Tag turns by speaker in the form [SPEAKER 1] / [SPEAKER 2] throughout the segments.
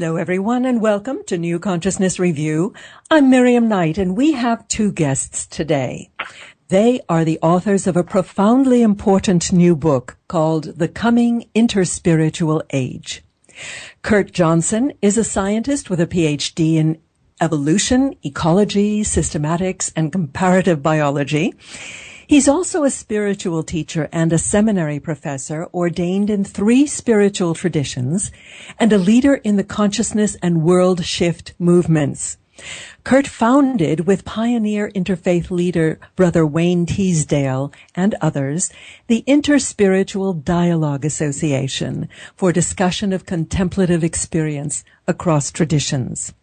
[SPEAKER 1] Hello, everyone, and welcome to New Consciousness Review. I'm Miriam Knight, and we have two guests today. They are the authors of a profoundly important new book called The Coming InterSpiritual Age. Kurt Johnson is a scientist with a PhD in evolution, ecology, systematics, and comparative biology. He's also a spiritual teacher and a seminary professor ordained in 3 spiritual traditions and a leader in the consciousness and world shift movements. Kurt founded, with pioneer interfaith leader Brother Wayne Teasdale and others, the InterSpiritual Dialogue Association for discussion of contemplative experience across traditions.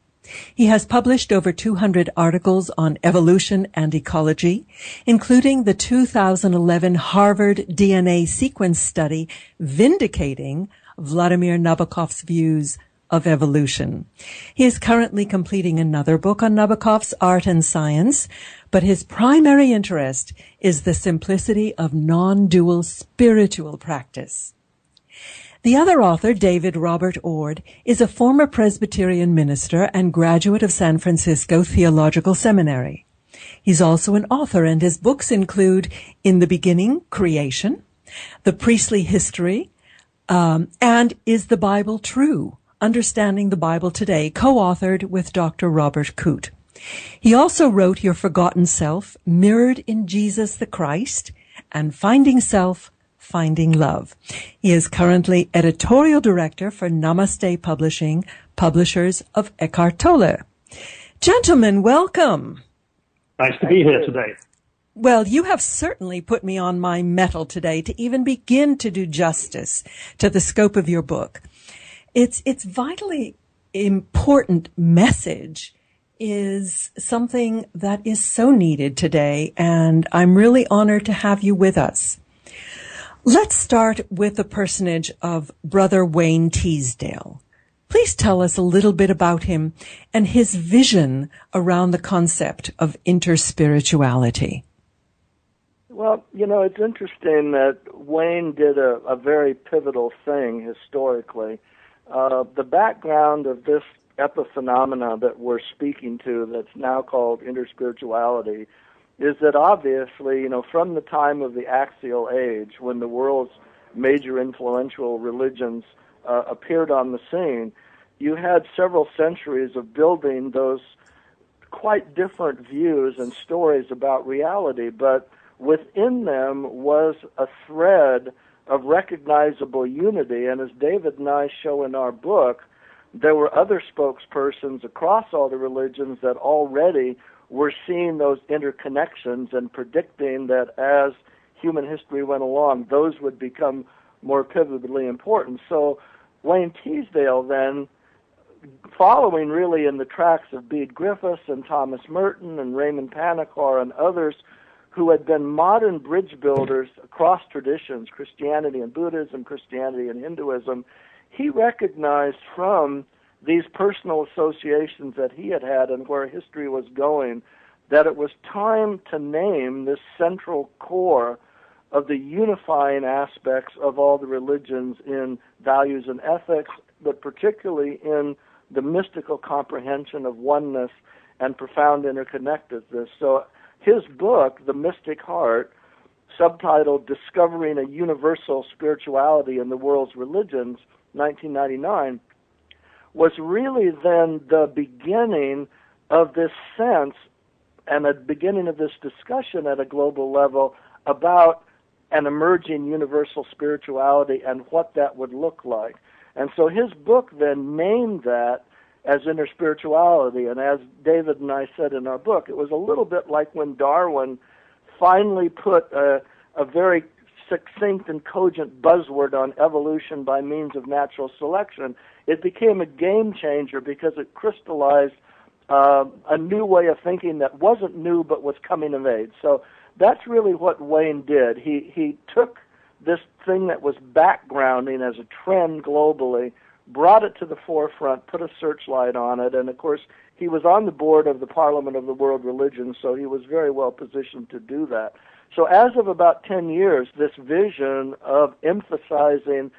[SPEAKER 1] He has published over 200 articles on evolution and ecology, including the 2011 Harvard DNA sequence study vindicating Vladimir Nabokov's views of evolution. He is currently completing another book on Nabokov's art and science, but his primary interest is the simplicity of non-dual spiritual practice. The other author, Dr Robert Ord, is a former Presbyterian minister and graduate of San Francisco Theological Seminary. He's also an author, and his books include In the Beginning, Creation, The Priestly History, and Is the Bible True? Understanding the Bible Today, co-authored with Dr Robert Coote. He also wrote Your Forgotten Self, Mirrored in Jesus the Christ, and Finding Self, Finding Love. He is currently Editorial Director for Namaste Publishing, publishers of Eckhart Tolle. Gentlemen, welcome.
[SPEAKER 2] Nice to be here today.
[SPEAKER 1] Well, you have certainly put me on my mettle today to even begin to do justice to the scope of your book. Its vitally important message is something that is so needed today, and I'm really honored to have you with us. Let's start with the personage of Brother Wayne Teasdale. Please tell us a little bit about him and his vision around the concept of interspirituality.
[SPEAKER 3] Well, it's interesting that Wayne did a very pivotal thing historically. The background of this epiphenomena that we're speaking to, that's now called interspirituality, is that obviously, from the time of the axial age, when the world's major influential religions appeared on the scene, you had several centuries of building those quite different views and stories about reality, but within them was a thread of recognizable unity. And as David and I show in our book, there were other spokespersons across all the religions that already were seeing those interconnections and predicting that as human history went along, those would become more pivotally important. So Wayne Teasdale then, following really in the tracks of Bede Griffiths and Thomas Merton and Raymond Panikkar and others who had been modern bridge builders across traditions, Christianity and Buddhism, Christianity and Hinduism, he recognized from these personal associations that he had and where history was going, that it was time to name this central core of the unifying aspects of all the religions in values and ethics, but particularly in the mystical comprehension of oneness and profound interconnectedness. So his book, The Mystic Heart, subtitled Discovering a Universal Spirituality in the World's Religions, 1999, was really then the beginning of this sense and a beginning of this discussion at a global level about an emerging universal spirituality and what that would look like. And so his book then named that as interspirituality. And as David and I said in our book, it was a little bit like when Darwin finally put a very succinct and cogent buzzword on evolution by means of natural selection. It became a game changer because it crystallized a new way of thinking that wasn't new but was coming of age. So that's really what Wayne did. He took this thing that was backgrounding as a trend globally, brought it to the forefront, put a searchlight on it, and of course he was on the board of the Parliament of the World Religions, so he was very well positioned to do that. So as of about 10 years, this vision of emphasizing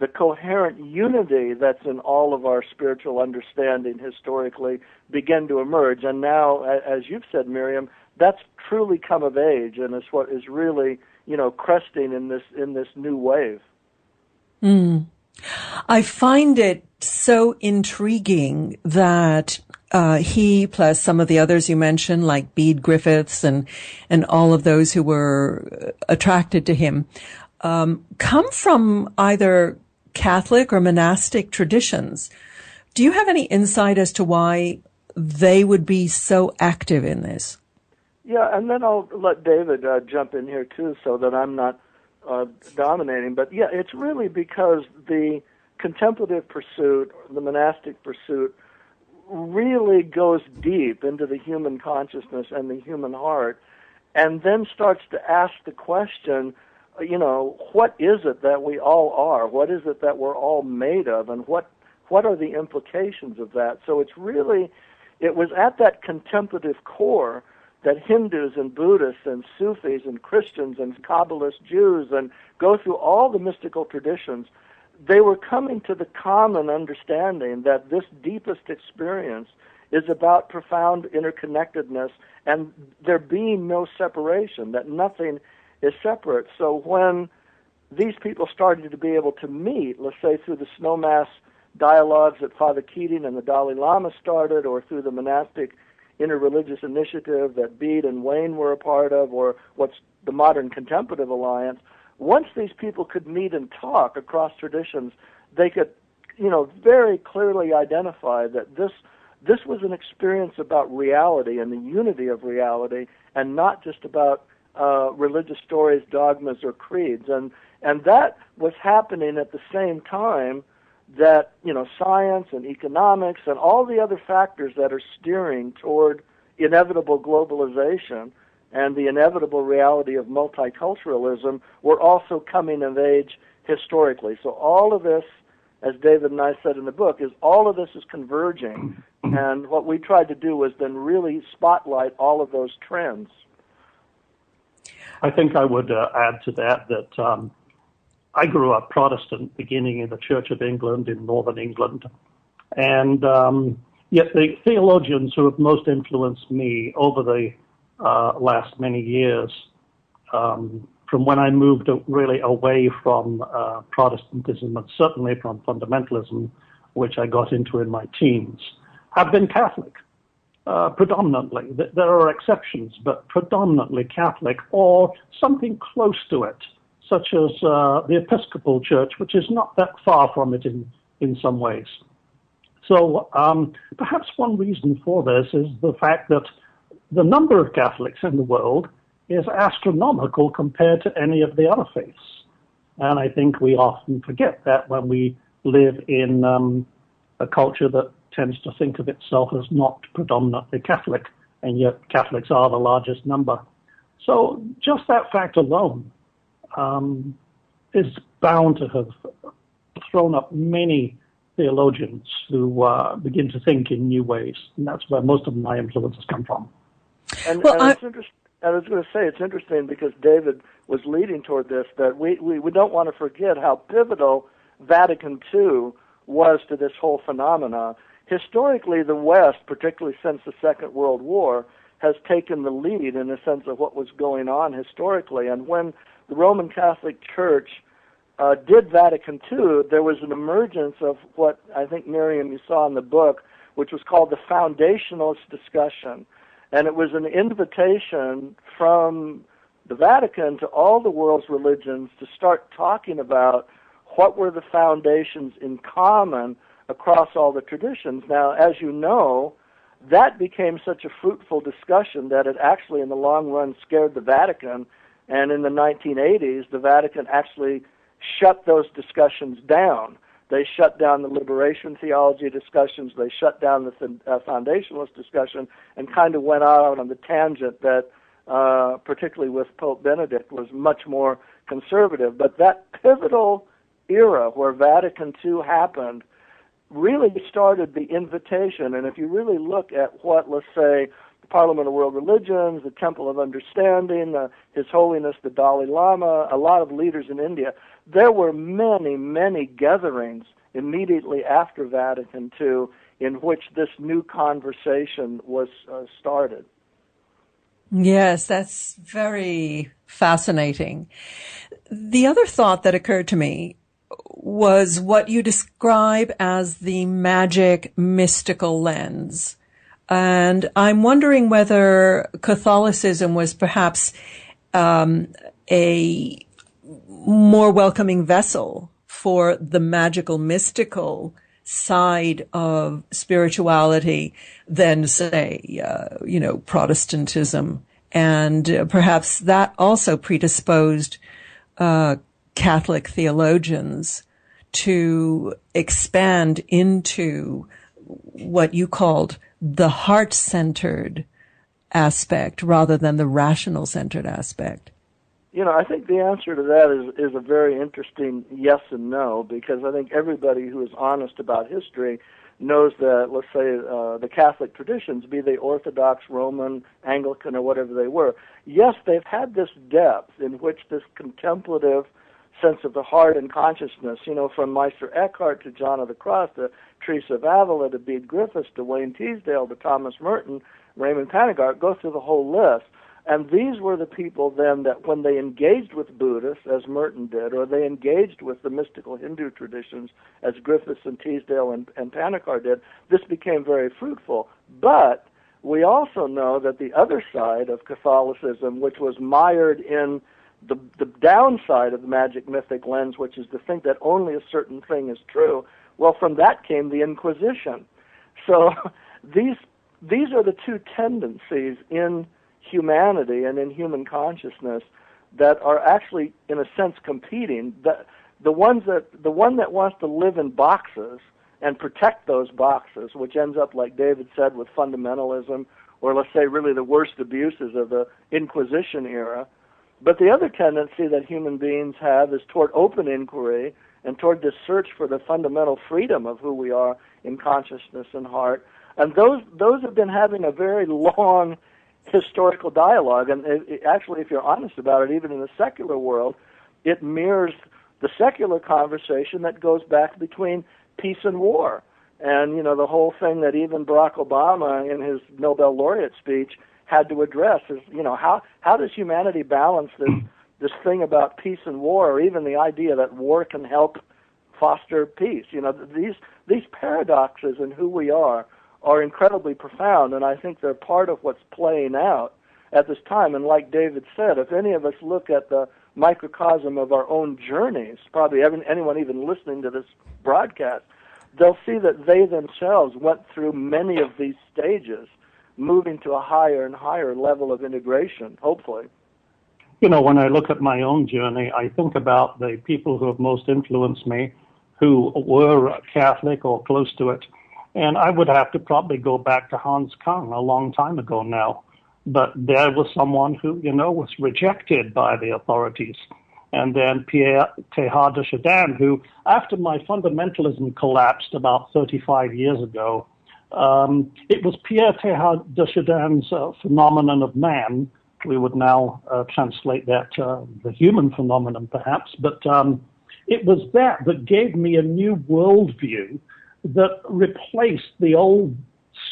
[SPEAKER 3] the coherent unity that's in all of our spiritual understanding historically begin to emerge. And now, as you've said, Miriam, that's truly come of age, and it's what is really, cresting in this new wave.
[SPEAKER 1] I find it so intriguing that he, plus some of the others you mentioned, like Bede Griffiths and all of those who were attracted to him, come from either Catholic or monastic traditions. Do you have any insight as to why they would be so active in this?
[SPEAKER 3] Yeah, and then I'll let David jump in here too, so that I'm not dominating. But yeah, it's really because the contemplative pursuit, the monastic pursuit, really goes deep into the human consciousness and the human heart, and then starts to ask the question, what is it that we all are? What is it that we're all made of? And what are the implications of that? So it was at that contemplative core that Hindus and Buddhists and Sufis and Christians and Kabbalist Jews and go through all the mystical traditions, they were coming to the common understanding that this deepest experience is about profound interconnectedness and there being no separation, that nothing is separate. So when these people started to be able to meet, let's say through the snow mass dialogues that Father Keating and the Dalai Lama started, or through the monastic interreligious initiative that Bede and Wayne were a part of, or what's the modern Contemplative Alliance, once these people could meet and talk across traditions, they could, very clearly identify that this was an experience about reality and the unity of reality, and not just about religious stories, dogmas, or creeds. And that was happening at the same time that, science and economics and all the other factors that are steering toward inevitable globalization and the inevitable reality of multiculturalism were also coming of age historically. So all of this, as David and I said in the book, all of this is converging. And what we tried to do was then really spotlight all of those trends.
[SPEAKER 2] I think I would add to that I grew up Protestant, beginning in the Church of England in northern England. And yet the theologians who have most influenced me over the last many years, from when I moved really away from Protestantism, and certainly from fundamentalism, which I got into in my teens, have been Catholic, predominantly. There are exceptions, but predominantly Catholic, or something close to it, such as the Episcopal Church, which is not that far from it in some ways. So perhaps one reason for this is the fact that the number of Catholics in the world is astronomical compared to any of the other faiths. And I think we often forget that when we live in a culture that tends to think of itself as not predominantly Catholic, and yet Catholics are the largest number. So just that fact alone is bound to have thrown up many theologians who begin to think in new ways, and that's where most of my influences come from.
[SPEAKER 3] And it's interesting. I was going to say it's interesting because David was leading toward this, that we don't want to forget how pivotal Vatican II was to this whole phenomena. Historically, the West, particularly since the Second World War, has taken the lead in the sense of what was going on historically. And when the Roman Catholic Church did Vatican II, there was an emergence of what I think, Miriam, you saw in the book, which was called the foundationalist discussion. And it was an invitation from the Vatican to all the world's religions to start talking about what were the foundations in common across all the traditions. Now, as you know, that became such a fruitful discussion that it actually, in the long run, scared the Vatican. And in the 1980s, the Vatican actually shut those discussions down. They shut down the liberation theology discussions. They shut down the foundationalist discussion and kind of went out on the tangent that, particularly with Pope Benedict, was much more conservative. But that pivotal era where Vatican II happened really started the invitation. And if you really look at what, let's say, the Parliament of World Religions, the Temple of Understanding, His Holiness the Dalai Lama, a lot of leaders in India. There were many, many gatherings immediately after Vatican II in which this new conversation was started.
[SPEAKER 1] Yes, that's very fascinating. The other thought that occurred to me was what you describe as the magic mystical lens. And I'm wondering whether Catholicism was perhaps a more welcoming vessel for the magical mystical side of spirituality than, say, Protestantism. And perhaps that also predisposed Catholic theologians to expand into what you called the heart-centered aspect rather than the rational-centered aspect.
[SPEAKER 3] I think the answer to that is a very interesting yes and no, because I think everybody who is honest about history knows that, let's say, the Catholic traditions, be they Orthodox, Roman, Anglican, or whatever they were, yes, they've had this depth in which this contemplative sense of the heart and consciousness, from Meister Eckhart to John of the Cross to Teresa of Avila to Bede Griffiths to Wayne Teasdale to Thomas Merton, Raymond Panagart, go through the whole list. And these were the people then that when they engaged with Buddhists, as Merton did, or they engaged with the mystical Hindu traditions, as Griffiths and Teasdale and Panagart did, this became very fruitful. But we also know that the other side of Catholicism, which was mired in the downside of the magic mythic lens, which is to think that only a certain thing is true, well, from that came the Inquisition. So these are the two tendencies in humanity and in human consciousness that are actually, in a sense, competing. The one that wants to live in boxes and protect those boxes, which ends up, like David said, with fundamentalism, or let's say really the worst abuses of the Inquisition era. But the other tendency that human beings have is toward open inquiry and toward this search for the fundamental freedom of who we are in consciousness and heart. And those have been having a very long historical dialogue, and actually, if you're honest about it, even in the secular world, it mirrors the secular conversation that goes back between peace and war. And, the whole thing that even Barack Obama in his Nobel laureate speech had to address is, how does humanity balance this thing about peace and war, or even the idea that war can help foster peace? These paradoxes in who we are incredibly profound, and I think they're part of what's playing out at this time. And like David said, if any of us look at the microcosm of our own journeys, probably anyone even listening to this broadcast, they'll see that they themselves went through many of these stages, moving to a higher and higher level of integration, hopefully.
[SPEAKER 2] When I look at my own journey, I think about the people who have most influenced me, who were Catholic or close to it. And I would have to probably go back to Hans Kung a long time ago now. But there was someone who, was rejected by the authorities. And then Pierre Teilhard de Chardin, who, after my fundamentalism collapsed about 35 years ago, it was Pierre Teilhard de Chardin's phenomenon of man. We would now translate that the human phenomenon, perhaps. But it was that gave me a new worldview that replaced the old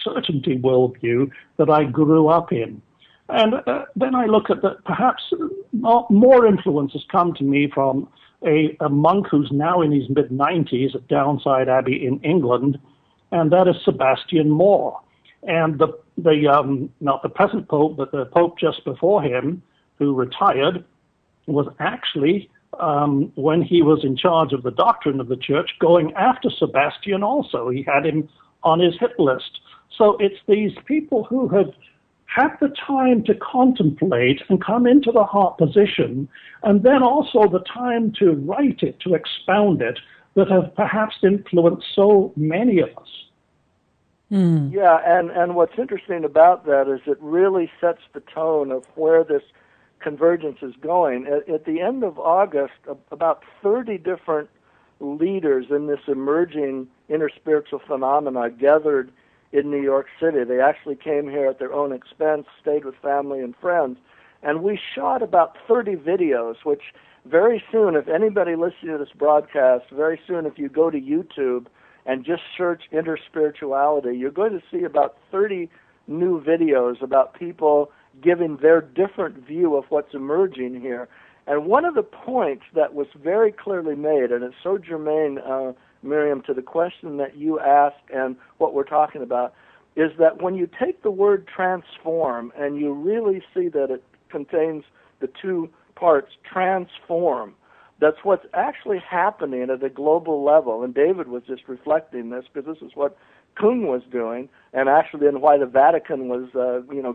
[SPEAKER 2] certainty worldview that I grew up in. And then I look at that, perhaps more influence has come to me from a monk who's now in his mid-90s at Downside Abbey in England, and that is Sebastian More. And not the present Pope, but the Pope just before him, who retired, was actually when he was in charge of the doctrine of the church, going after Sebastian also. He had him on his hit list. So it's these people who have had the time to contemplate and come into the heart position, and then also the time to write it, to expound it, that have perhaps influenced so many of us.
[SPEAKER 3] Mm. Yeah, and what's interesting about that is it really sets the tone of where this convergence is going. At the end of August, about 30 different leaders in this emerging interspiritual phenomena gathered in New York City. They actually came here at their own expense, stayed with family and friends, and we shot about 30 videos, which very soon, if anybody listening to this broadcast, very soon if you go to YouTube and just search InterSpirituality, you're going to see about 30 new videos about people giving their different view of what's emerging here. And one of the points that was very clearly made, and it's so germane, Miriam, to the question that you asked and what we're talking about, is that when you take the word transform and you really see that it contains the two parts, transform, that's what's actually happening at a global level. And David was just reflecting this because this is what Kung was doing, and actually and why the Vatican was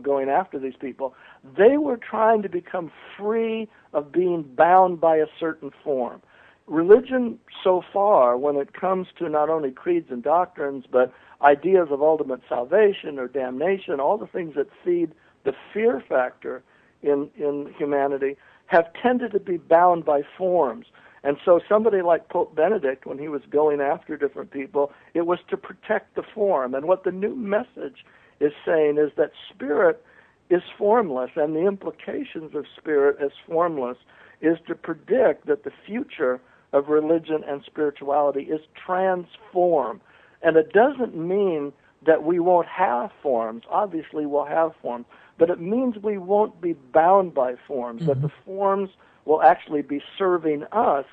[SPEAKER 3] going after these people. They were trying to become free of being bound by a certain form. Religion so far, when it comes to not only creeds and doctrines, but ideas of ultimate salvation or damnation, all the things that feed the fear factor in humanity, have tended to be bound by forms. And so somebody like Pope Benedict, when he was going after different people, it was to protect the form. And what the new message is saying is that spirit is formless, and the implications of spirit as formless is to predict that the future of religion and spirituality is transform. And it doesn't mean that we won't have forms. Obviously, we'll have forms. But it means we won't be bound by forms, that the forms will actually be serving us,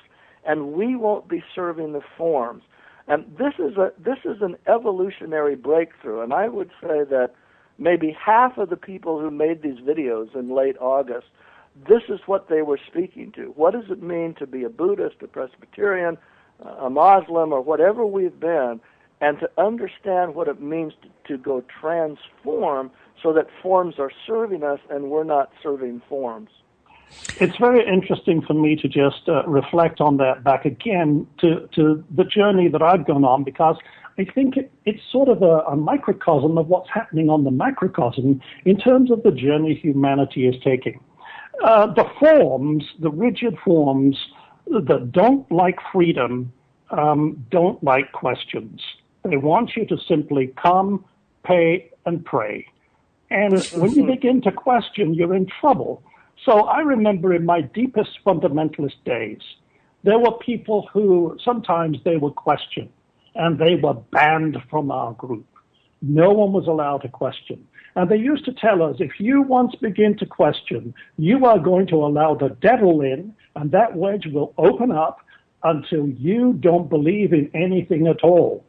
[SPEAKER 3] and we won't be serving the forms. And this is an evolutionary breakthrough. And I would say that maybe half of the people who made these videos in late August, this is what they were speaking to. What does it mean to be a Buddhist, a Presbyterian, a Muslim, or whatever we've been, and to understand what it means to go transform so that forms are serving us and we're not serving forms.
[SPEAKER 2] It's very interesting for me to just reflect on that back again to the journey that I've gone on, because I think it's sort of a microcosm of what's happening on the macrocosm in terms of the journey humanity is taking. The forms, the rigid forms that don't like freedom, don't like questions. They want you to simply come, pay, and pray. And when you begin to question, you're in trouble. So I remember in my deepest fundamentalist days, there were people who sometimes they would question, and they were banned from our group. No one was allowed to question. And they used to tell us, if you once begin to question, you are going to allow the devil in, and that wedge will open up until you don't believe in anything at all.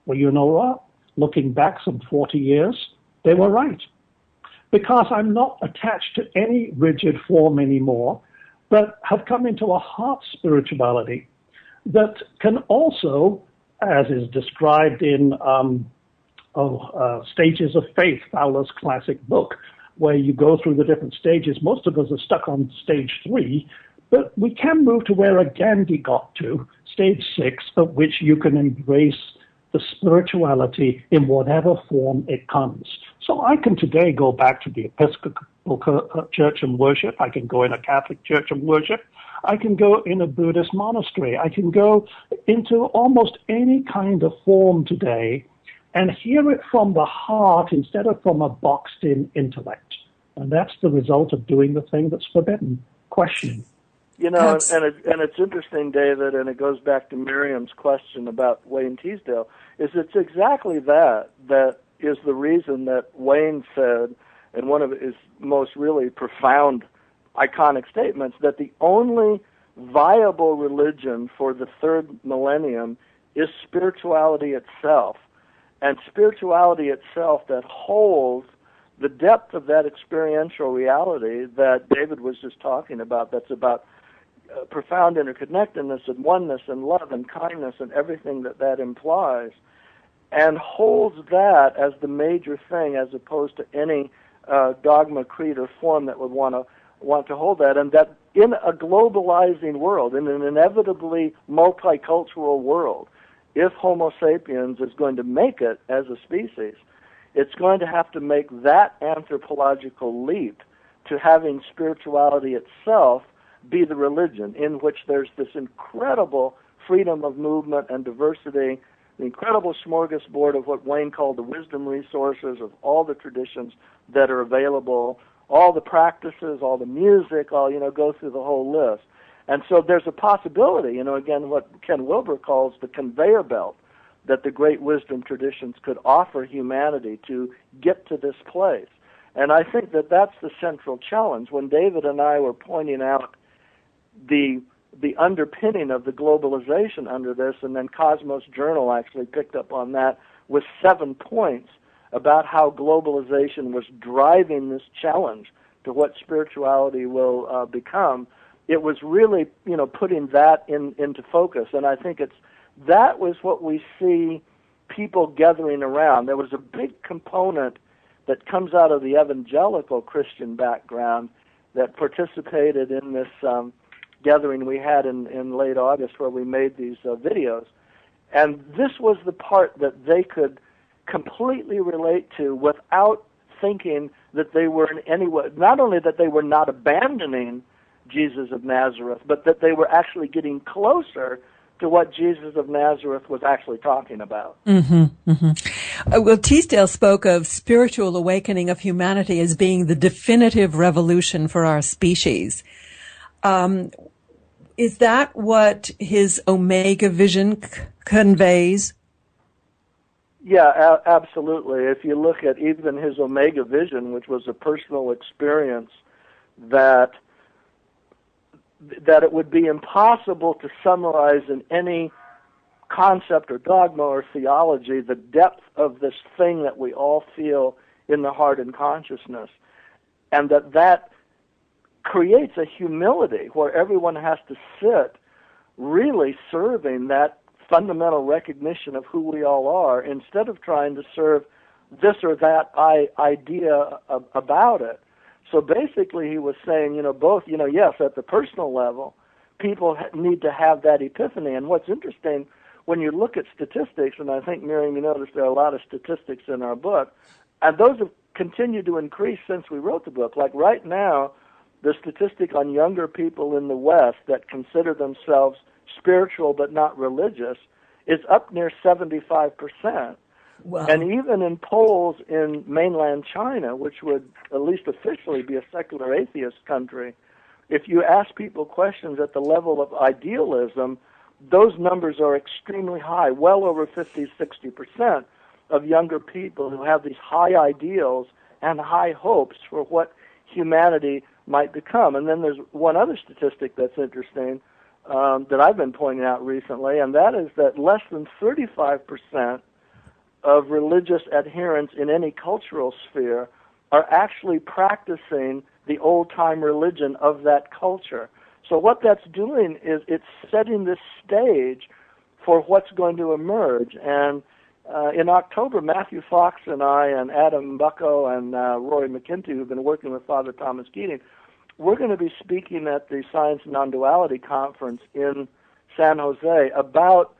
[SPEAKER 2] Well, you know what? Looking back some 40 years, they were right. Because I'm not attached to any rigid form anymore, but have come into a heart spirituality that can also, as is described in Stages of Faith, Fowler's classic book, where you go through the different stages. Most of us are stuck on stage 3, but we can move to where Gandhi got to, stage 6, at which you can embrace the spirituality in whatever form it comes. So I can today go back to the Episcopal Church and worship. I can go in a Catholic church and worship. I can go in a Buddhist monastery. I can go into almost any kind of form today and hear it from the heart instead of from a boxed-in intellect. And that's the result of doing the thing that's forbidden, questioning.
[SPEAKER 3] You know, and it's interesting, David, and it goes back to Miriam's question about Wayne Teasdale, is it's exactly that is the reason that Wayne said in one of his most really profound, iconic statements, that the only viable religion for the third millennium is spirituality itself. And spirituality itself that holds the depth of that experiential reality that David was just talking about, that's about profound interconnectedness and oneness and love and kindness and everything that implies, and holds that as the major thing as opposed to any dogma, creed, or form that would want to hold that, and that in a globalizing world, in an inevitably multicultural world, if Homo sapiens is going to make it as a species, it's going to have to make that anthropological leap to having spirituality itself be the religion, in which there's this incredible freedom of movement and diversity the incredible smorgasbord of what Wayne called the wisdom resources of all the traditions that are available, all the practices, all the music, all, go through the whole list. And so there's a possibility, again, what Ken Wilber calls the conveyor belt, that the great wisdom traditions could offer humanity to get to this place. And I think that that's the central challenge. When David and I were pointing out the underpinning of the globalization under this, and then Cosmos Journal actually picked up on that with 7 points about how globalization was driving this challenge to what spirituality will become, it was really, putting that into focus. And I think that was what we see people gathering around. There was a big component that comes out of the evangelical Christian background that participated in this gathering we had in late August where we made these videos. And this was the part that they could completely relate to without thinking that they were in any way, not only that they were not abandoning Jesus of Nazareth, but that they were actually getting closer to what Jesus of Nazareth was actually talking about.
[SPEAKER 1] Mm-hmm, mm-hmm. Well, Teasdale spoke of spiritual awakening of humanity as being the definitive revolution for our species. Is that what his Omega vision conveys?
[SPEAKER 3] Yeah, absolutely. If you look at even his Omega vision, which was a personal experience that it would be impossible to summarize in any concept or dogma or theology the depth of this thing that we all feel in the heart and consciousness, and that creates a humility where everyone has to sit really serving that fundamental recognition of who we all are instead of trying to serve this or that idea about it. So basically he was saying, both, yes, at the personal level, people need to have that epiphany. And what's interesting, when you look at statistics, and I think, Miriam, you noticed there are a lot of statistics in our book, and those have continued to increase since we wrote the book. Like right now, the statistic on younger people in the West that consider themselves spiritual but not religious is up near 75%.
[SPEAKER 1] Wow.
[SPEAKER 3] And even in polls in mainland China, which would at least officially be a secular atheist country, if you ask people questions at the level of idealism, those numbers are extremely high, well over 50, 60% of younger people who have these high ideals and high hopes for what humanity might become. And then there's one other statistic that's interesting that I've been pointing out recently, and that is that less than 35% of religious adherents in any cultural sphere are actually practicing the old-time religion of that culture. So what that's doing is it's setting the stage for what's going to emerge. And in October, Matthew Fox and I and Adam Bucko and Rory McKinty, who've been working with Father Thomas Keating, we're going to be speaking at the Science and Non-Duality Conference in San Jose about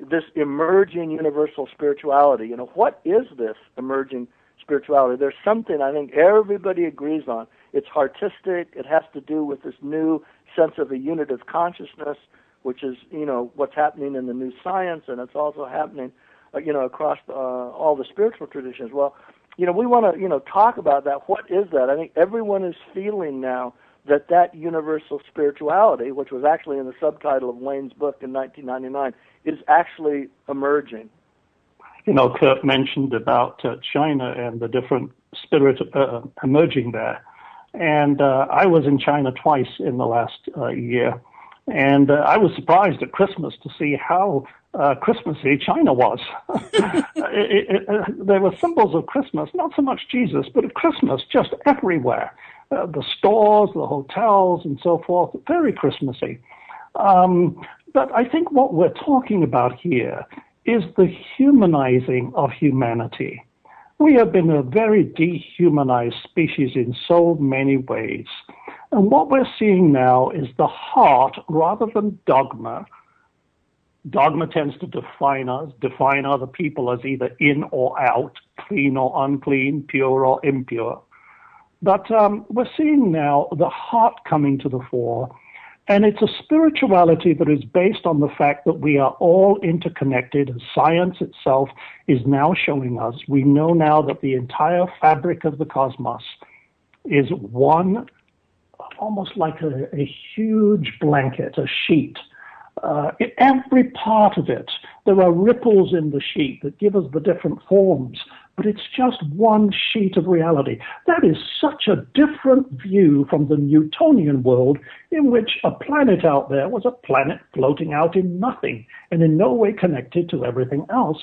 [SPEAKER 3] this emerging universal spirituality. What is this emerging spirituality? There's something I think everybody agrees on. It's artistic. It has to do with this new sense of a unitive consciousness, which is, what's happening in the new science, and it's also happening, across all the spiritual traditions. Well, we want to, talk about that. What is that? I think everyone is feeling now that universal spirituality, which was actually in the subtitle of Wayne's book in 1999, is actually emerging.
[SPEAKER 2] Kurt mentioned about China and the different spirit emerging there. And I was in China twice in the last year. And I was surprised at Christmas to see how Christmassy China was. There were symbols of Christmas, not so much Jesus, but of Christmas just everywhere. The stores, the hotels, and so forth, very Christmassy. But I think what we're talking about here is the humanizing of humanity. We have been a very dehumanized species in so many ways. And what we're seeing now is the heart rather than dogma. Dogma tends to define us, define other people as either in or out, clean or unclean, pure or impure. But we're seeing now the heart coming to the fore, And it's a spirituality that is based on the fact that we are all interconnected, as science itself is now showing us. We know now that the entire fabric of the cosmos is one, almost like a huge blanket, a sheet. In every part of it, there are ripples in the sheet that give us the different forms, but it's just one sheet of reality. That is such a different view from the Newtonian world, in which a planet out there was a planet floating out in nothing and in no way connected to everything else.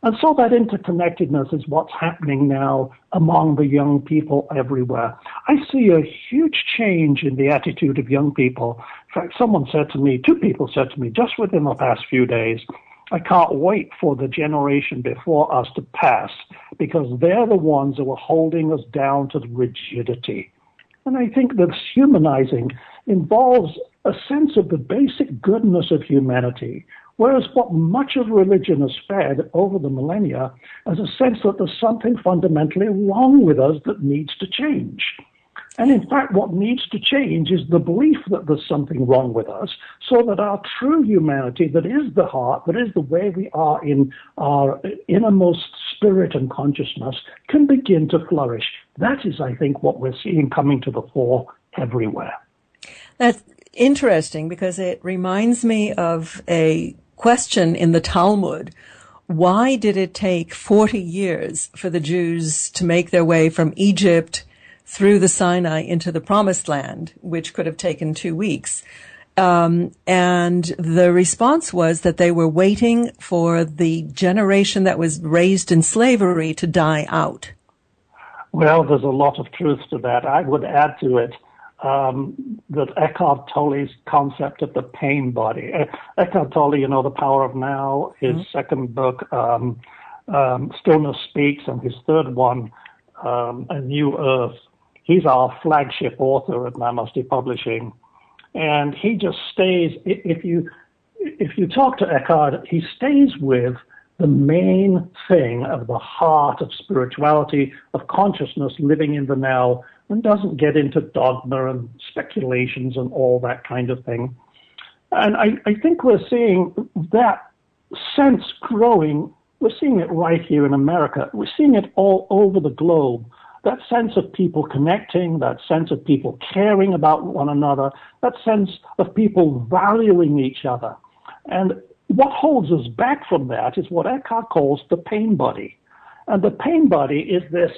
[SPEAKER 2] And so that interconnectedness is what's happening now among the young people everywhere. I see a huge change in the attitude of young people. In fact, two people said to me just within the past few days, I can't wait for the generation before us to pass, because they're the ones who are holding us down to the rigidity. And I think that humanizing involves a sense of the basic goodness of humanity, whereas what much of religion has fed over the millennia is a sense that there's something fundamentally wrong with us that needs to change. And in fact, what needs to change is the belief that there's something wrong with us, so that our true humanity, that is the heart, that is the way we are in our innermost spirit and consciousness, can begin to flourish. That is, I think, what we're seeing coming to the fore everywhere.
[SPEAKER 1] That's interesting, because it reminds me of a question in the Talmud. Why did it take 40 years for the Jews to make their way from Egypt through the Sinai into the Promised Land, which could have taken 2 weeks? And the response was that they were waiting for the generation that was raised in slavery to die out.
[SPEAKER 2] Well, there's a lot of truth to that. I would add to it that Eckhart Tolle's concept of the pain body. Eckhart Tolle, The Power of Now, his second book, Stillness Speaks, and his third one, A New Earth. He's our flagship author at Namaste Publishing. And he just stays, if you talk to Eckhart, he stays with the main thing of the heart of spirituality, of consciousness living in the now, and doesn't get into dogma and speculations and all that kind of thing. And I think we're seeing that sense growing. We're seeing it right here in America. We're seeing it all over the globe. That sense of people connecting, that sense of people caring about one another, that sense of people valuing each other. And what holds us back from that is what Eckhart calls the pain body. And the pain body is this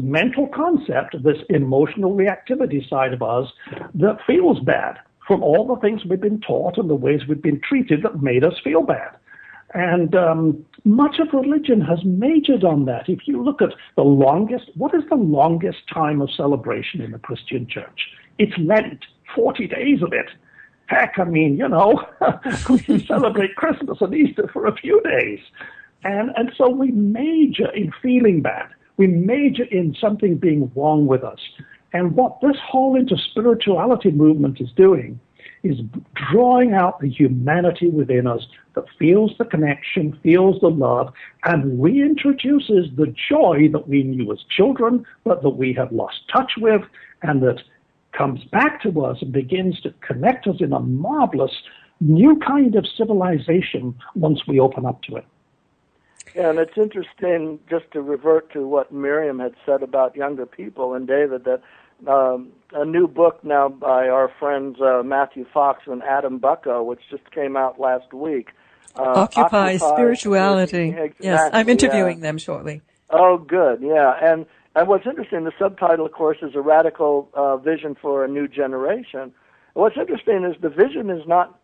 [SPEAKER 2] mental concept, this emotional reactivity side of us that feels bad from all the things we've been taught and the ways we've been treated that made us feel bad. And much of religion has majored on that. If you look at what is the longest time of celebration in the Christian church? It's Lent, 40 days of it. Heck, we can celebrate Christmas and Easter for a few days. And so we major in feeling bad. We major in something being wrong with us. And what this whole InterSpirituality movement is doing is drawing out the humanity within us that feels the connection, feels the love, and reintroduces the joy that we knew as children, but that we have lost touch with, and that comes back to us and begins to connect us in a marvelous new kind of civilization once we open up to it.
[SPEAKER 3] Yeah, and it's interesting, just to revert to what Miriam had said about younger people, and David, that a new book now by our friends Matthew Fox and Adam Bucko, which just came out last week.
[SPEAKER 1] Occupy Spirituality.
[SPEAKER 3] Exactly,
[SPEAKER 1] yes, I'm interviewing them shortly.
[SPEAKER 3] Oh, good, yeah. And what's interesting, the subtitle, of course, is A Radical Vision for a New Generation. What's interesting is the vision is not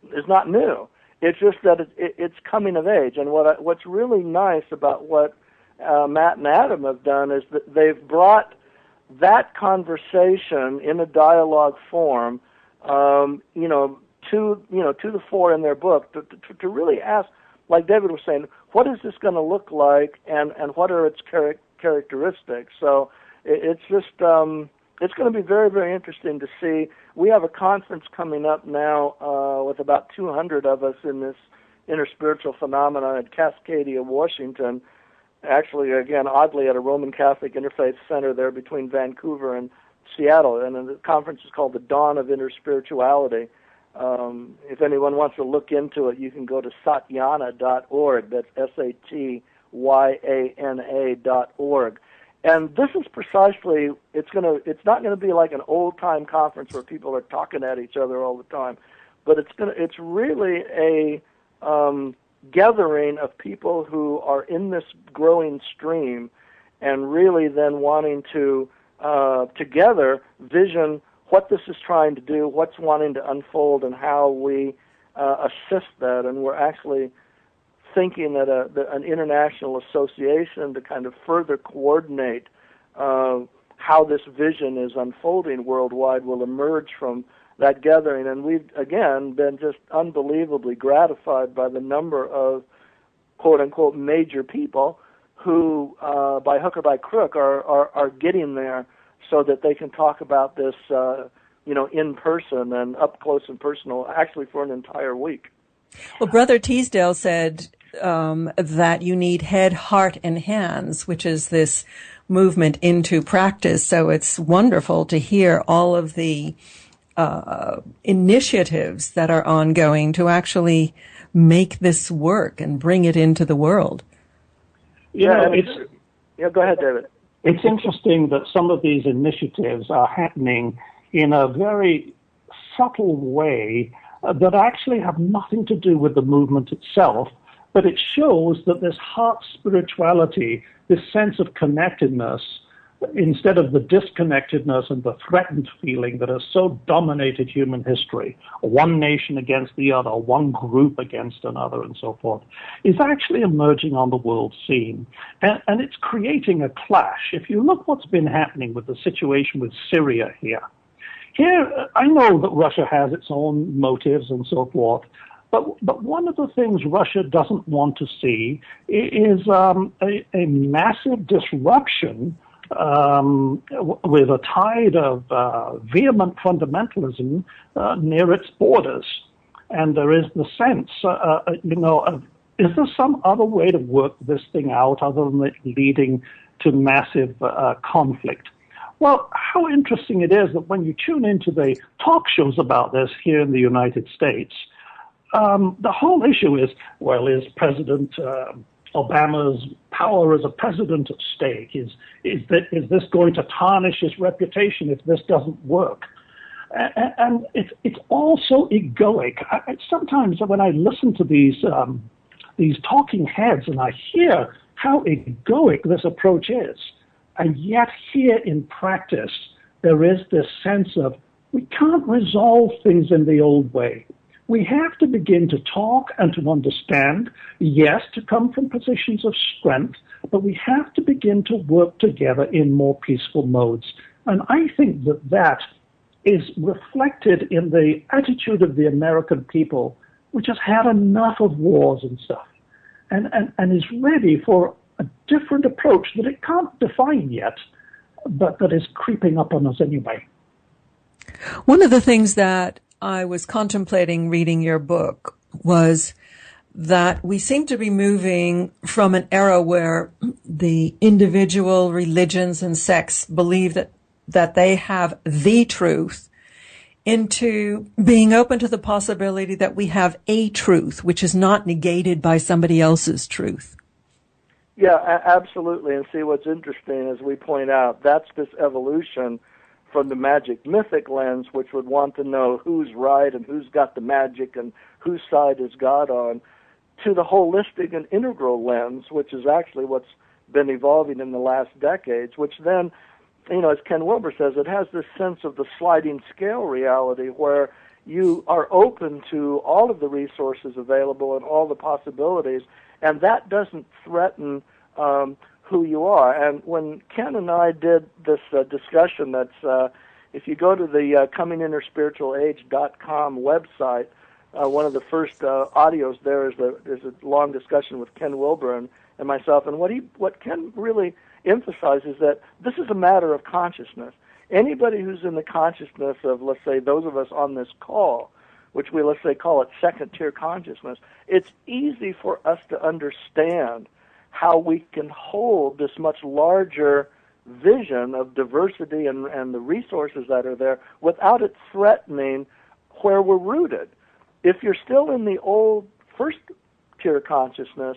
[SPEAKER 3] new. It's just that it's coming of age. And what's really nice about what Matt and Adam have done is that they've brought that conversation in a dialogue form, to the fore in their book, to really ask, like David was saying, what is this going to look like, and what are its characteristics? So it's just it's going to be very, very interesting to see. We have a conference coming up now with about 200 of us in this interspiritual phenomena at Cascadia, Washington. Actually, again, oddly, at a Roman Catholic Interfaith Center there between Vancouver and Seattle. And the conference is called The Dawn of InterSpirituality. If anyone wants to look into it, you can go to satyana.org. That's satyana.org. And this is precisely, it's not going to be like an old-time conference where people are talking at each other all the time, but it's really a gathering of people who are in this growing stream and really then wanting to together vision what this is trying to do, what's wanting to unfold, and how we assist that. And we're actually thinking that an international association to kind of further coordinate how this vision is unfolding worldwide will emerge from that gathering. And we've, again, been just unbelievably gratified by the number of quote-unquote major people who, by hook or by crook, are getting there so that they can talk about this, in person and up close and personal, actually for an entire week.
[SPEAKER 1] Well, Brother Teasdale said that you need head, heart, and hands, which is this movement into practice. So it's wonderful to hear all of the initiatives that are ongoing to actually make this work and bring it into the world.
[SPEAKER 3] Go ahead, David.
[SPEAKER 2] It's interesting that some of these initiatives are happening in a very subtle way that actually have nothing to do with the movement itself, but it shows that this heart spirituality, this sense of connectedness, instead of the disconnectedness and the threatened feeling that has so dominated human history, one nation against the other, one group against another, and so forth, is actually emerging on the world scene. And it's creating a clash. If you look what's been happening with the situation with Syria here, I know that Russia has its own motives and so forth, but one of the things Russia doesn't want to see is a massive disruption with a tide of vehement fundamentalism near its borders. And there is the sense, is there some other way to work this thing out other than it leading to massive conflict? Well, how interesting it is that when you tune into the talk shows about this here in the United States, the whole issue is, well, is President Obama's power as a president at stake? Is this going to tarnish his reputation if this doesn't work? And it's all so egoic. Sometimes when I listen to these talking heads and I hear how egoic this approach is, and yet here in practice there is this sense of we can't resolve things in the old way. We have to begin to talk and to understand, yes, to come from positions of strength, but we have to begin to work together in more peaceful modes. And I think that is reflected in the attitude of the American people, which has had enough of wars and stuff, and is ready for a different approach that it can't define yet, but that is creeping up on us anyway.
[SPEAKER 1] One of the things that I was contemplating reading your book was that we seem to be moving from an era where the individual religions and sects believe that they have the truth into being open to the possibility that we have a truth, which is not negated by somebody else's truth.
[SPEAKER 3] Yeah, absolutely. And see, what's interesting, as we point out, that's this evolution from the magic mythic lens, which would want to know who's right and who's got the magic and whose side is God on, to the holistic and integral lens, which is actually what's been evolving in the last decades, which then, as Ken Wilber says, it has this sense of the sliding scale reality where you are open to all of the resources available and all the possibilities, and that doesn't threaten who you are. And when Ken and I did this discussion, that's if you go to the cominginterspiritualage.com website, one of the first audios there is a long discussion with Ken Wilber and myself. And what Ken really emphasizes that this is a matter of consciousness. Anybody who's in the consciousness of, let's say, those of us on this call, which we, let's say, call it second-tier consciousness, it's easy for us to understand how we can hold this much larger vision of diversity and the resources that are there without it threatening where we're rooted. If you're still in the old first tier consciousness,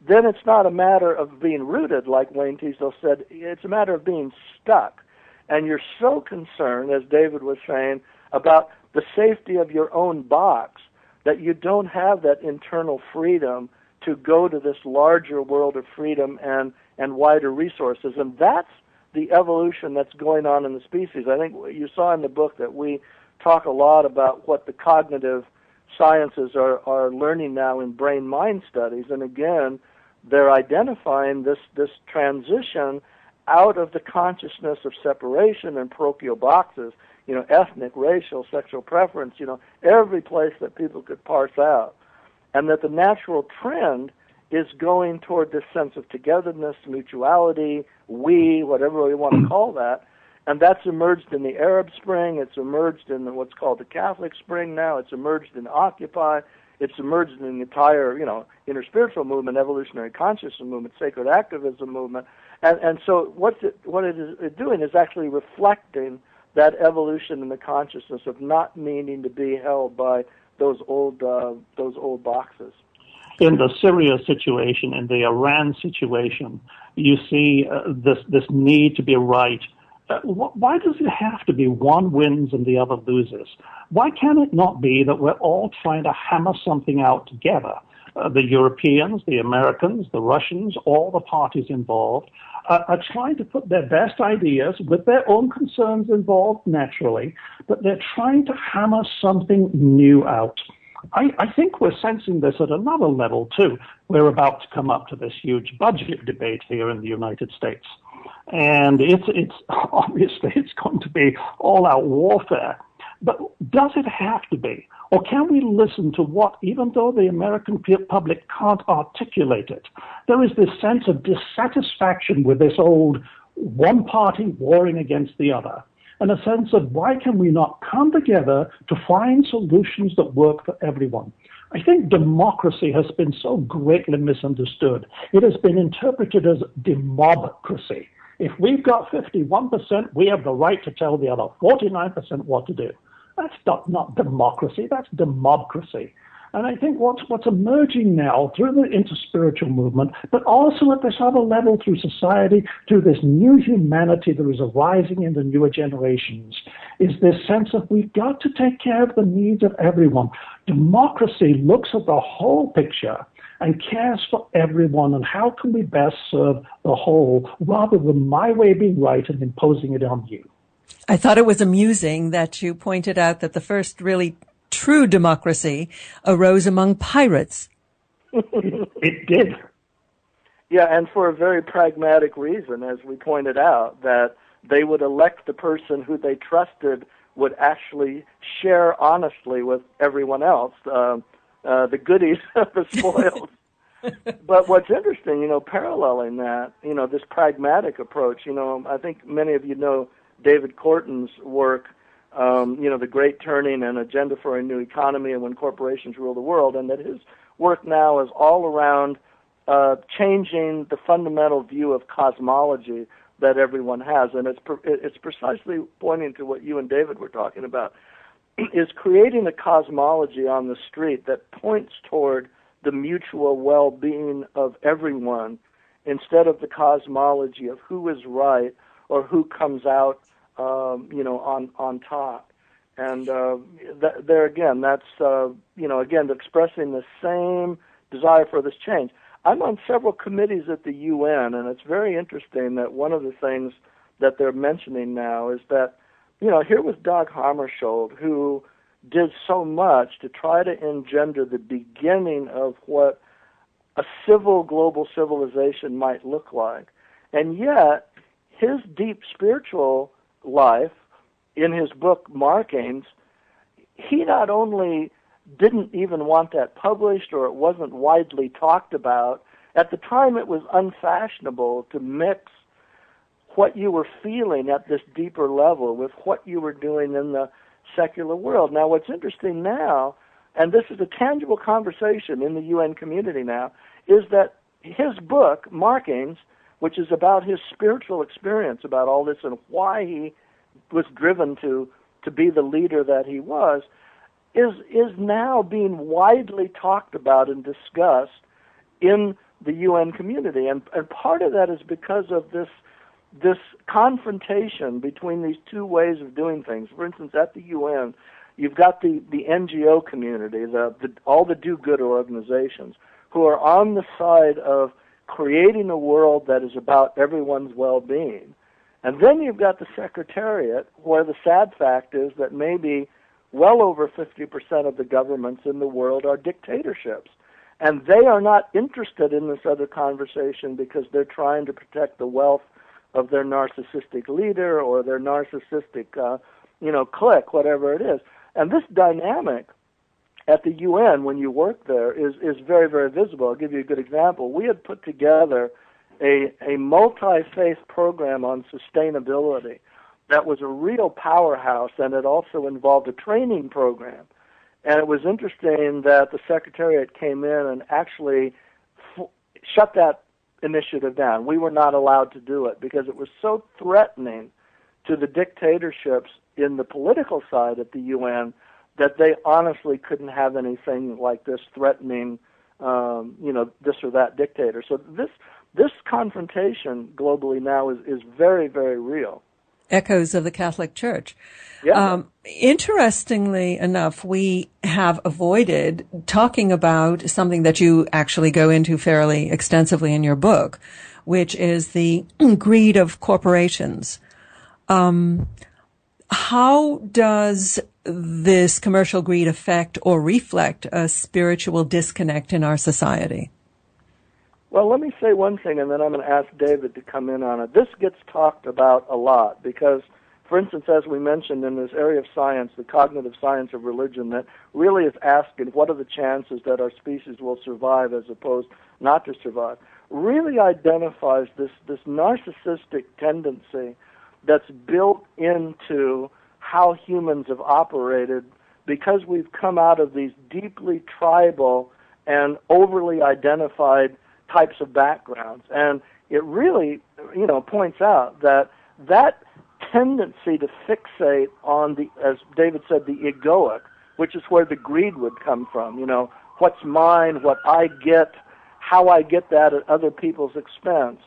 [SPEAKER 3] then it's not a matter of being rooted, like Wayne Teasdale said. It's a matter of being stuck. And you're so concerned, as David was saying, about the safety of your own box that you don't have that internal freedom to go to this larger world of freedom and wider resources. And that's the evolution that's going on in the species. I think you saw in the book that we talk a lot about what the cognitive sciences are learning now in brain-mind studies. And again, they're identifying this transition out of the consciousness of separation and parochial boxes, ethnic, racial, sexual preference, every place that people could parse out. And that the natural trend is going toward this sense of togetherness, mutuality, whatever we want to call that. And that's emerged in the Arab Spring. It's emerged in what's called the Catholic Spring now. It's emerged in Occupy. It's emerged in the entire, interspiritual movement, evolutionary consciousness movement, sacred activism movement. And so what it is doing is actually reflecting that evolution in the consciousness of not needing to be held by those old boxes.
[SPEAKER 2] In the Syria situation, in the Iran situation, you see this need to be right. Why does it have to be one wins and the other loses? Why can it not be that we're all trying to hammer something out together? The Europeans, the Americans, the Russians, all the parties involved are trying to put their best ideas with their own concerns involved naturally, but they're trying to hammer something new out. I think we're sensing this at another level too. We're about to come up to this huge budget debate here in the United States. And it's obviously it's going to be all-out warfare. But does it have to be? Or can we listen to what, even though the American public can't articulate it, there is this sense of dissatisfaction with this old one party warring against the other, and a sense of why can we not come together to find solutions that work for everyone? I think democracy has been so greatly misunderstood. It has been interpreted as demobcracy. If we've got 51%, we have the right to tell the other 49% what to do. That's not democracy, that's demobcracy. And I think what's emerging now through the interspiritual movement, but also at this other level through society, through this new humanity that is arising in the newer generations, is this sense of we've got to take care of the needs of everyone. Democracy looks at the whole picture and cares for everyone, and how can we best serve the whole rather than my way being right and imposing it on you.
[SPEAKER 1] I thought it was amusing that you pointed out that the first really true democracy arose among pirates.
[SPEAKER 2] It did.
[SPEAKER 3] Yeah, and for a very pragmatic reason, as we pointed out, that they would elect the person who they trusted would actually share honestly with everyone else the goodies, the spoils. But what's interesting, paralleling that, this pragmatic approach, I think many of you know David Corton's work, The Great Turning and Agenda for a New Economy and When Corporations Rule the World, and that his work now is all around changing the fundamental view of cosmology that everyone has. And it's precisely pointing to what you and David were talking about, is creating a cosmology on the street that points toward the mutual well-being of everyone instead of the cosmology of who is right or who comes out on top. And there again, that's, again, expressing the same desire for this change. I'm on several committees at the UN, and it's very interesting that one of the things that they're mentioning now is that, here was Dag Hammarskjöld, who did so much to try to engender the beginning of what a civil global civilization might look like. And yet, his deep spiritual life, in his book Markings, he not only didn't even want that published, or it wasn't widely talked about. At the time, it was unfashionable to mix what you were feeling at this deeper level with what you were doing in the secular world. Now, what's interesting now, and this is a tangible conversation in the UN community now, is that his book, Markings, which is about his spiritual experience about all this and why he was driven to be the leader that he was, is now being widely talked about and discussed in the UN community. And part of that is because of this confrontation between these two ways of doing things. For instance, at the UN, you've got the NGO community, all the do-good organizations, who are on the side of creating a world that is about everyone's well-being. And then you've got the Secretariat, where the sad fact is that maybe well over 50% of the governments in the world are dictatorships. And they are not interested in this other conversation because they're trying to protect the wealth of their narcissistic leader or their narcissistic, clique, whatever it is. And this dynamic at the UN, when you work there, is very, very visible. I'll give you a good example. We had put together a multi-faith program on sustainability that was a real powerhouse, and it also involved a training program. And it was interesting that the Secretariat came in and actually shut that initiative down. We were not allowed to do it because it was so threatening to the dictatorships in the political side at the UN that they honestly couldn't have anything like this threatening, this or that dictator. So this confrontation globally now is very, very real.
[SPEAKER 1] Echoes of the Catholic Church.
[SPEAKER 3] Yeah.
[SPEAKER 1] Interestingly enough, we have avoided talking about something that you actually go into fairly extensively in your book, which is the greed of corporations. How does this commercial greed affect or reflect a spiritual disconnect in our society?
[SPEAKER 3] Well, let me say one thing, and then I'm going to ask David to come in on it. This gets talked about a lot because, for instance, as we mentioned in this area of science, the cognitive science of religion, that really is asking what are the chances that our species will survive as opposed not to survive, really identifies this narcissistic tendency that's built into how humans have operated because we've come out of these deeply tribal and overly identified types of backgrounds. And it really, points out that tendency to fixate on as David said, the egoic, which is where the greed would come from, what's mine, what I get, how I get that at other people's expense.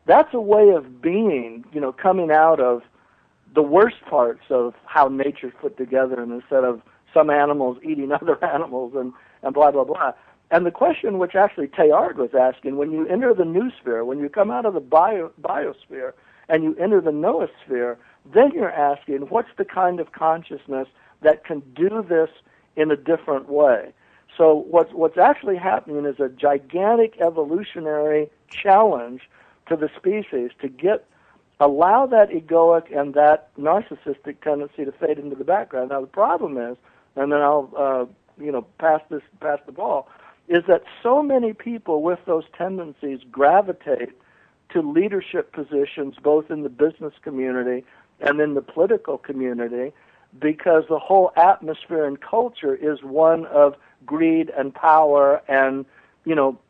[SPEAKER 3] That's a way of being, coming out of the worst parts of how nature's put together, and instead of some animals eating other animals and blah, blah, blah. And the question which actually Teilhard was asking, when you enter the noosphere, when you come out of the biosphere and you enter the noosphere, then you're asking, what's the kind of consciousness that can do this in a different way? So what's actually happening is a gigantic evolutionary challenge to the species to allow that egoic and that narcissistic tendency to fade into the background. Now the problem is, and then I'll pass the ball, is that so many people with those tendencies gravitate to leadership positions both in the business community and in the political community because the whole atmosphere and culture is one of greed and power and,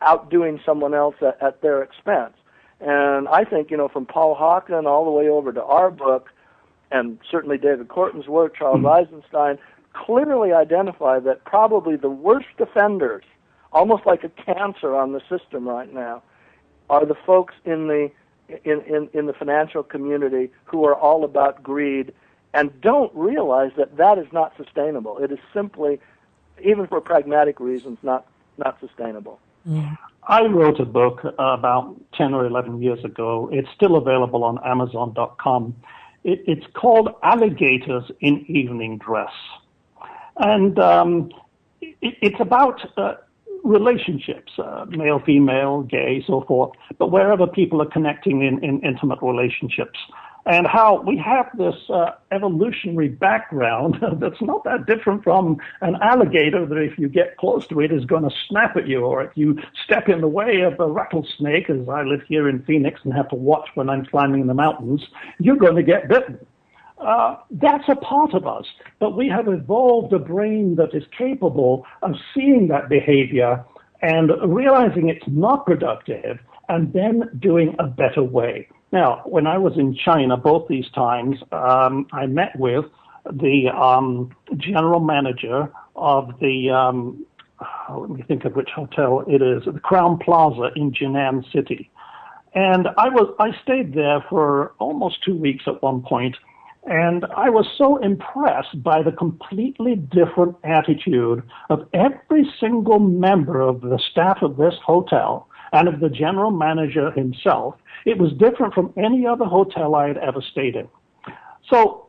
[SPEAKER 3] outdoing someone else at their expense. And I think, from Paul Hawken all the way over to our book, and certainly David Corton's work, Charles Eisenstein, clearly identify that probably the worst offenders, almost like a cancer on the system right now, are the folks in the financial community who are all about greed and don't realize that is not sustainable. It is simply, even for pragmatic reasons, not sustainable.
[SPEAKER 1] Yeah.
[SPEAKER 2] I wrote a book about 10 or 11 years ago. It's still available on Amazon.com. It's called Alligators in Evening Dress. And it's about relationships, male, female, gay, so forth, but wherever people are connecting in intimate relationships. And how we have this evolutionary background that's not that different from an alligator that if you get close to it is going to snap at you, or if you step in the way of a rattlesnake, as I live here in Phoenix and have to watch when I'm climbing the mountains, you're going to get bitten. That's a part of us, but we have evolved a brain that is capable of seeing that behavior and realizing it's not productive and then doing a better way. Now, when I was in China both these times, I met with the general manager of the, let me think of which hotel it is, the Crown Plaza in Jinan City. And I stayed there for almost 2 weeks at one point, and I was so impressed by the completely different attitude of every single member of the staff of this hotel and of the general manager himself. It was different from any other hotel I had ever stayed in. So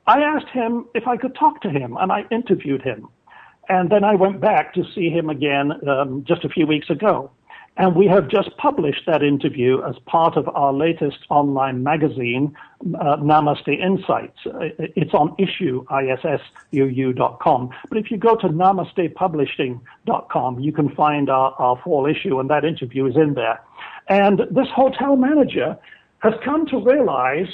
[SPEAKER 2] I asked him if I could talk to him, and I interviewed him. And then I went back to see him again just a few weeks ago. And we have just published that interview as part of our latest online magazine, Namaste Insights. It's on issue.issuu.com. But if you go to namastepublishing.com, you can find our fall issue, and that interview is in there. And this hotel manager has come to realize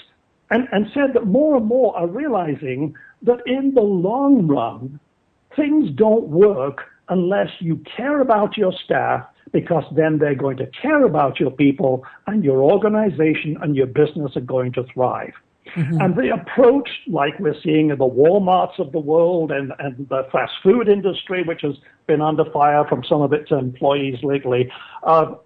[SPEAKER 2] and said that more and more are realizing that in the long run, things don't work unless you care about your staff, because then they're going to care about your people, and your organization and your business are going to thrive. Mm-hmm. And the approach, like we're seeing in the Walmarts of the world and the fast food industry, which has been under fire from some of its employees lately, of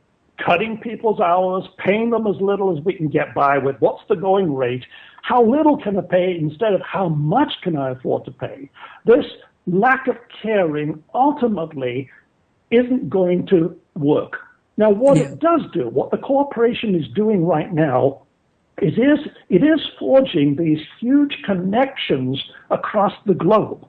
[SPEAKER 2] cutting people's hours, paying them as little as we can get by with, what's the going rate, how little can I pay instead of how much can I afford to pay. This lack of caring ultimately isn't going to work. Now, what it does do, what the corporation is doing right now, it is forging these huge connections across the globe.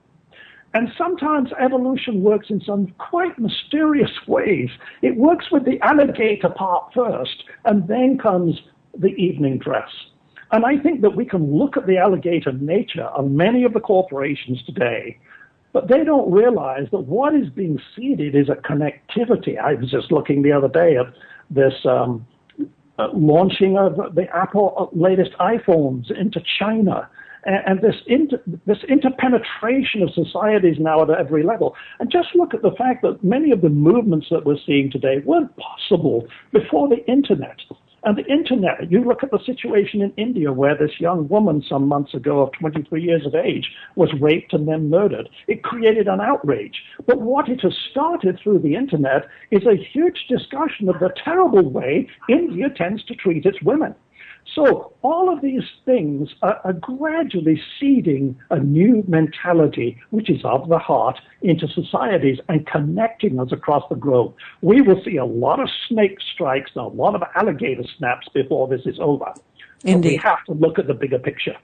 [SPEAKER 2] And sometimes evolution works in some quite mysterious ways. It works with the alligator part first, and then comes the evening dress. And I think that we can look at the alligator nature of many of the corporations today, but they don't realize that what is being seeded is a connectivity. I was just looking the other day at this launching of the Apple latest iPhones into China, and this interpenetration of societies now at every level. And just look at the fact that many of the movements that we're seeing today weren't possible before the Internet. And the Internet, you look at the situation in India where this young woman some months ago of 23 years of age was raped and then murdered. It created an outrage. But what it has started through the Internet is a huge discussion of the terrible way India tends to treat its women. So all of these things are gradually seeding a new mentality, which is of the heart, into societies and connecting us across the globe. We will see a lot of snake strikes and a lot of alligator snaps before this is over. Indeed. But we have to look at the bigger picture.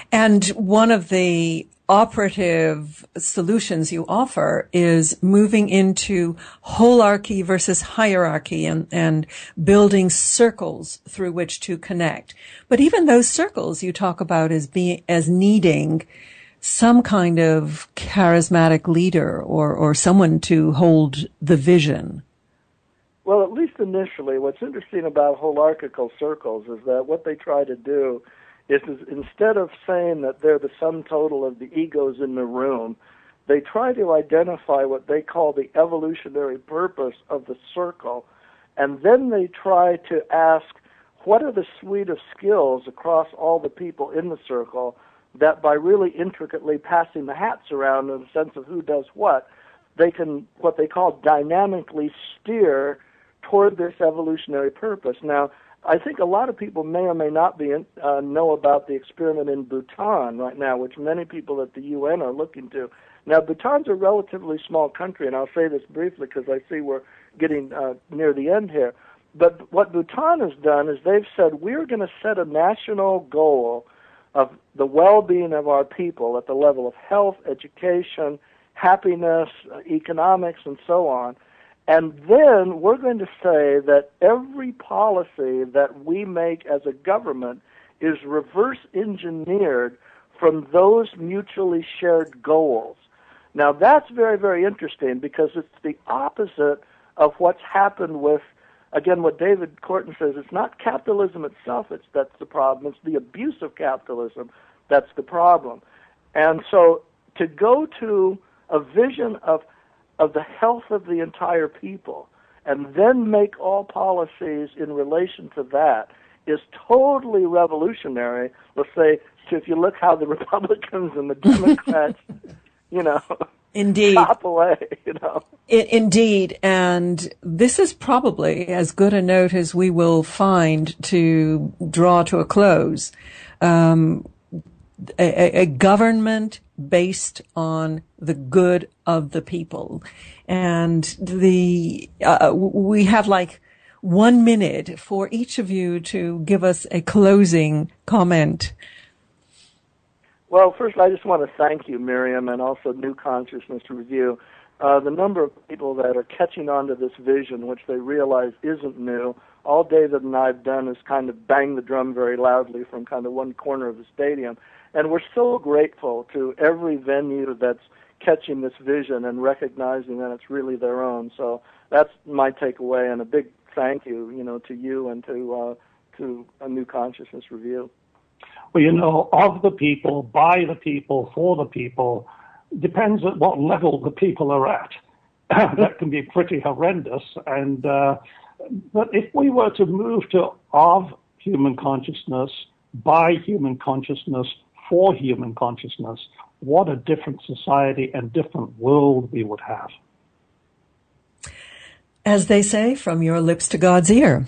[SPEAKER 1] And one of the operative solutions you offer is moving into holarchy versus hierarchy and building circles through which to connect. But even those circles you talk about as needing some kind of charismatic leader or someone to hold the vision.
[SPEAKER 3] Well, at least initially, what's interesting about holarchical circles is that what they try to do is instead of saying that they're the sum total of the egos in the room, they try to identify what they call the evolutionary purpose of the circle, and then they try to ask, what are the suite of skills across all the people in the circle that by really intricately passing the hats around in the sense of who does what, they can, what they call dynamically steer toward this evolutionary purpose. Now, I think a lot of people may or may not know about the experiment in Bhutan right now, which many people at the UN are looking to. Now, Bhutan's a relatively small country, and I'll say this briefly because I see we're getting near the end here. But what Bhutan has done is they've said, we're going to set a national goal of the well-being of our people at the level of health, education, happiness, economics, and so on. And then we're going to say that every policy that we make as a government is reverse engineered from those mutually shared goals. Now, that's very, very interesting because it's the opposite of what's happened with, again, what David Corton says. It's not capitalism itself that's the problem. It's the abuse of capitalism that's the problem. And so to go to a vision of the health of the entire people, and then make all policies in relation to that is totally revolutionary. Let's say, so if you look how the Republicans and the Democrats,
[SPEAKER 1] Indeed.
[SPEAKER 3] chop away, you know.
[SPEAKER 1] Indeed. And this is probably as good a note as we will find to draw to a close. A government based on the good of the people. And we have like 1 minute for each of you to give us a closing comment.
[SPEAKER 3] Well, first, I just want to thank you, Miriam, and also New Consciousness Review. The number of people that are catching on to this vision, which they realize isn't new. All David and I have done is kind of bang the drum very loudly from kind of one corner of the stadium. And we're so grateful to every venue that's catching this vision and recognizing that it's really their own. So that's my takeaway, and a big thank you, you know, to you and to a New Consciousness Review.
[SPEAKER 2] Well, you know, of the people, by the people, for the people, depends at what level the people are at. That can be pretty horrendous. And but if we were to move to of human consciousness, by human consciousness, for human consciousness, what a different society and different world we would have.
[SPEAKER 1] As they say, from your lips to God's ear.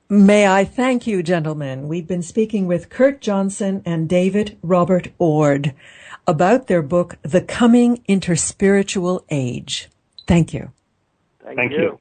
[SPEAKER 1] May I thank you, gentlemen. We've been speaking with Curt Johnson and David Robert Ord about their book, The Coming Interspiritual Age. Thank you.
[SPEAKER 2] Thank you.